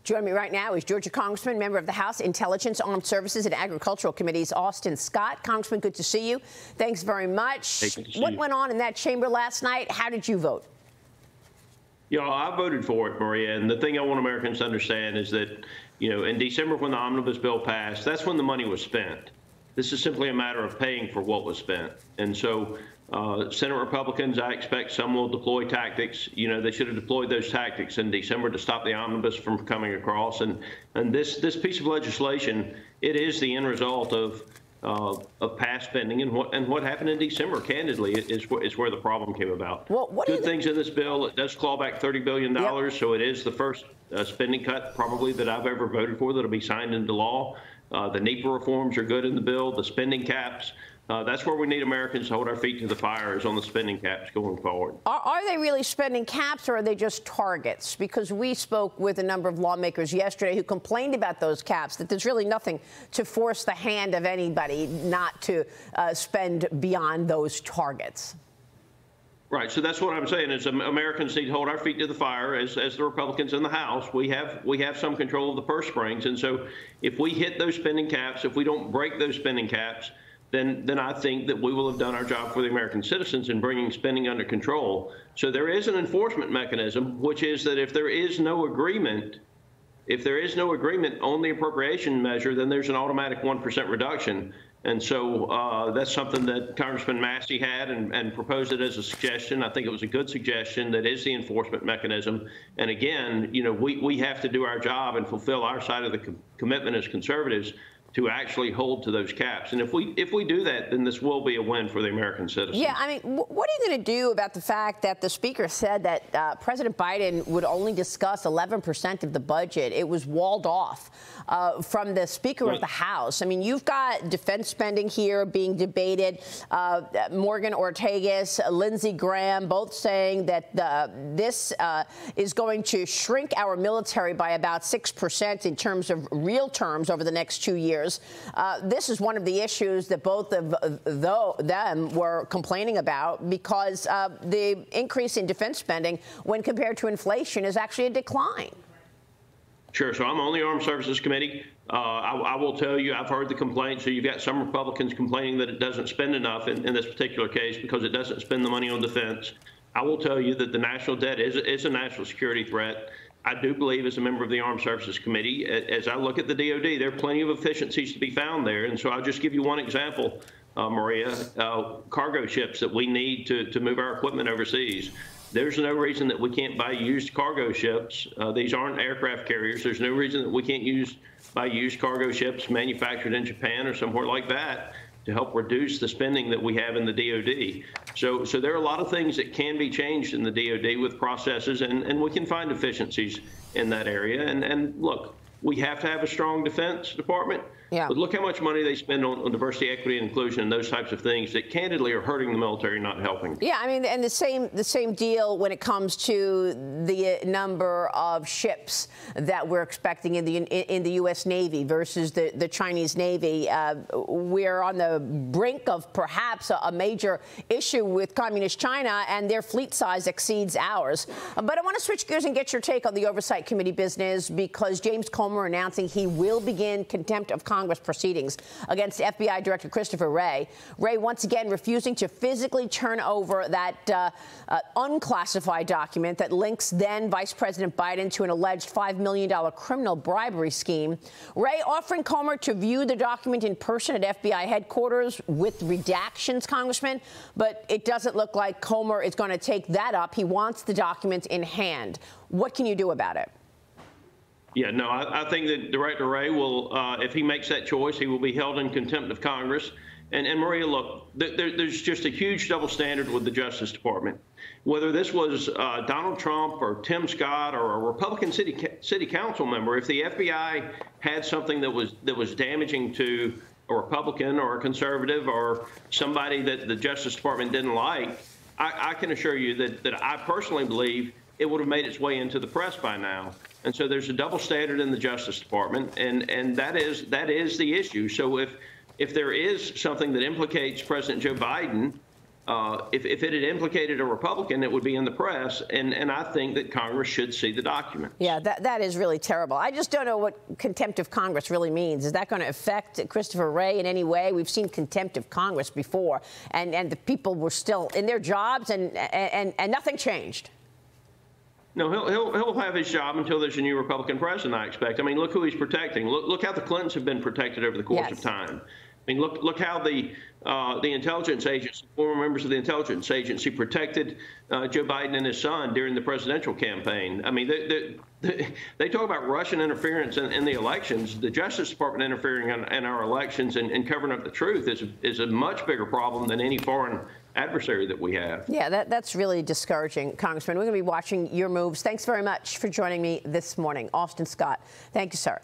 Joining me right now is Georgia Congressman, member of the House Intelligence, Armed Services, and Agricultural Committees, Austin Scott. Congressman, good to see you. Thanks very much. What went on in that chamber last night? How did you vote? You know, I voted for it, Maria, and the thing I want Americans to understand is that, you know, in December when the omnibus bill passed, that's when the money was spent. This is simply a matter of paying for what was spent. And so Senate Republicans, I expect some will deploy tactics. You know, they should have deployed those tactics in December to stop the omnibus from coming across. And this piece of legislation, it is the end result of past spending, and what happened in December, candidly, is where the problem came about. Well, good things in this bill. It does claw back $30 billion, yep. So it is the first spending cut probably that I've ever voted for that'll be signed into law. The NEPA reforms are good in the bill. The spending caps. That's where we need Americans to hold our feet to the fire, is on the spending caps going forward. Are they really spending caps, or are they just targets? Because we spoke with a number of lawmakers yesterday who complained about those caps, that there's really nothing to force the hand of anybody not to spend beyond those targets. Right. So that's what I'm saying is Americans need to hold our feet to the fire as the Republicans in the House. We have some control of the purse strings. And so if we hit those spending caps, if we don't break those spending caps, then I think that we will have done our job for the American citizens in bringing spending under control. So there is an enforcement mechanism, which is that if there is no agreement on the appropriation measure, then there's an automatic 1% reduction. And so that's something that Congressman Massey had and proposed it as a suggestion. I think it was a good suggestion. That is the enforcement mechanism. And again, you know, we have to do our job and fulfill our side of the commitment as conservatives to actually hold to those caps. And if we do that, then this will be a win for the American citizens. Yeah, I mean, what are you going to do about the fact that the Speaker said that President Biden would only discuss 11% of the budget? It was walled off from the Speaker of the House. I mean, you've got defense spending here being debated. Morgan Ortagus, Lindsey Graham, both saying that this is going to shrink our military by about 6% in terms of real terms over the next 2 years. This is one of the issues that both of them were complaining about, because the increase in defense spending when compared to inflation is actually a decline. Sure. So I'm on the Armed Services Committee. I will tell you, I've heard the complaints. So you've got some Republicans complaining that it doesn't spend enough in this particular case because it doesn't spend the money on defense. I will tell you that the national debt is a national security threat. I do believe, as a member of the Armed Services Committee, as I look at the DOD, there are plenty of efficiencies to be found there. And so I'll just give you one example, Maria, cargo ships that we need to move our equipment overseas. There's no reason that we can't buy used cargo ships. These aren't aircraft carriers. There's no reason that we can't buy used cargo ships manufactured in Japan or somewhere like that to help reduce the spending that we have in the DOD. So there are a lot of things that can be changed in the DOD with processes, and we can find efficiencies in that area. And look, we have to have a strong Defense Department. Yeah. But look how much money they spend on diversity, equity, and inclusion, and those types of things that candidly are hurting the military, not helping. Yeah, I mean, and the same deal when it comes to the number of ships that we're expecting in the U.S. Navy versus the Chinese Navy. We're on the brink of perhaps a major issue with Communist China, and their fleet size exceeds ours. But I want to switch gears and get your take on the Oversight Committee business, because James Comer announcing he will begin contempt of Congress proceedings against FBI Director Christopher Wray. Wray once again refusing to physically turn over that unclassified document that links then Vice President Biden to an alleged $5 million criminal bribery scheme. Wray offering Comer to view the document in person at FBI headquarters with redactions, Congressman, but it doesn't look like Comer is going to take that up. He wants the document in hand. What can you do about it? Yeah, no, I think that Director Wray will, if he makes that choice, he will be held in contempt of Congress. And Maria, look, there's just a huge double standard with the Justice Department. Whether this was Donald Trump or Tim Scott or a Republican city council member, if the FBI had something that was damaging to a Republican or a conservative or somebody that the Justice Department didn't like, I can assure you that I personally believe it would have made its way into the press by now. And so there's a double standard in the Justice Department, and that is the issue. So if there is something that implicates President Joe Biden, If it had implicated a Republican, it would be in the press, and I think that Congress should see the documents. Yeah, that is really terrible. I just don't know what contempt of Congress really means. Is that going to affect Christopher Wray in any way? We've seen contempt of Congress before, and the people were still in their jobs, and nothing changed. No, he'll have his job until there's a new Republican president, I expect. I mean, look who he's protecting. Look how the Clintons have been protected over the course of time. I mean, look how the intelligence agency, former members of the intelligence agency, protected Joe Biden and his son during the presidential campaign. I mean, they talk about Russian interference in the elections. The Justice Department interfering in our elections and covering up the truth is a much bigger problem than any foreign adversary that we have. Yeah, that's really discouraging, Congressman. We're going to be watching your moves. Thanks very much for joining me this morning. Austin Scott, thank you, sir.